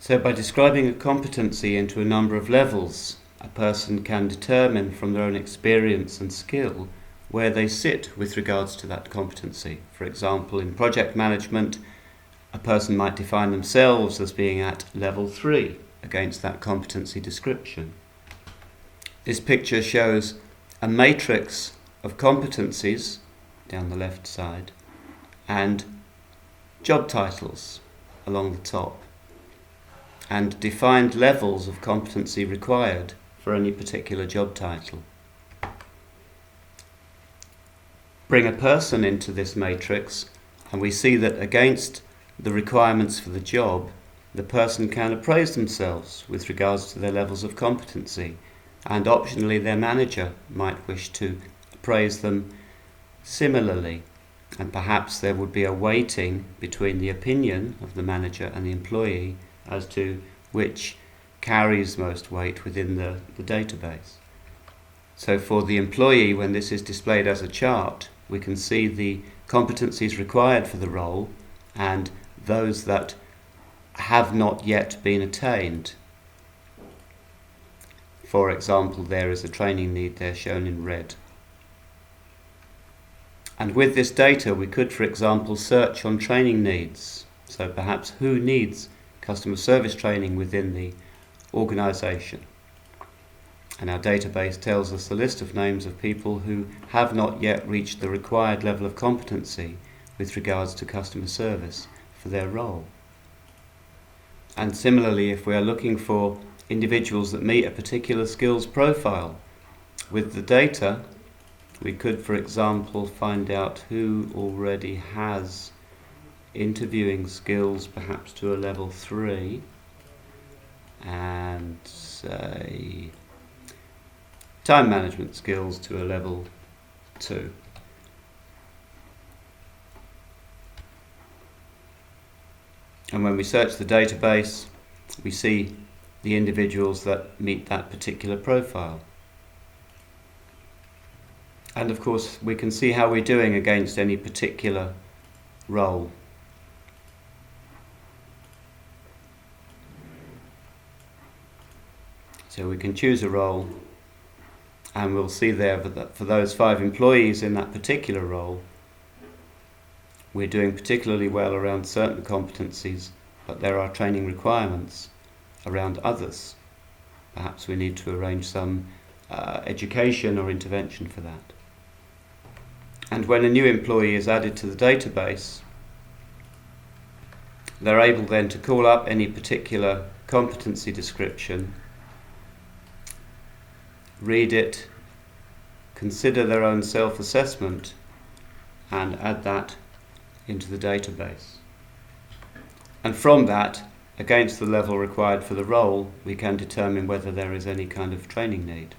So by describing a competency into a number of levels, a person can determine from their own experience and skill where they sit with regards to that competency. For example, in project management, a person might define themselves as being at level 3 against that competency description. This picture shows a matrix of competencies down the left side and job titles along the top, and defined levels of competency required for any particular job title. Bring a person into this matrix and we see that against the requirements for the job, the person can appraise themselves with regards to their levels of competency, and optionally their manager might wish to appraise them similarly, and perhaps there would be a weighting between the opinion of the manager and the employee as to which carries most weight within the database. So for the employee, when this is displayed as a chart, we can see the competencies required for the role and those that have not yet been attained. For example, there is a training need there shown in red. And with this data we could, for example, search on training needs. So perhaps who needs customer service training within the organisation. And our database tells us a list of names of people who have not yet reached the required level of competency with regards to customer service for their role. And similarly, if we are looking for individuals that meet a particular skills profile, with the data we could, for example, find out who already has interviewing skills perhaps to a level 3 and say time management skills to a level 2. And when we search the database, we see the individuals that meet that particular profile. And of course we can see how we're doing against any particular role. So we can choose a role and we'll see there that for those 5 employees in that particular role, we're doing particularly well around certain competencies, but there are training requirements around others. Perhaps we need to arrange some education or intervention for that. And when a new employee is added to the database, they're able then to call up any particular competency description, read it, consider their own self-assessment, and add that into the database. And from that, against the level required for the role, we can determine whether there is any kind of training need.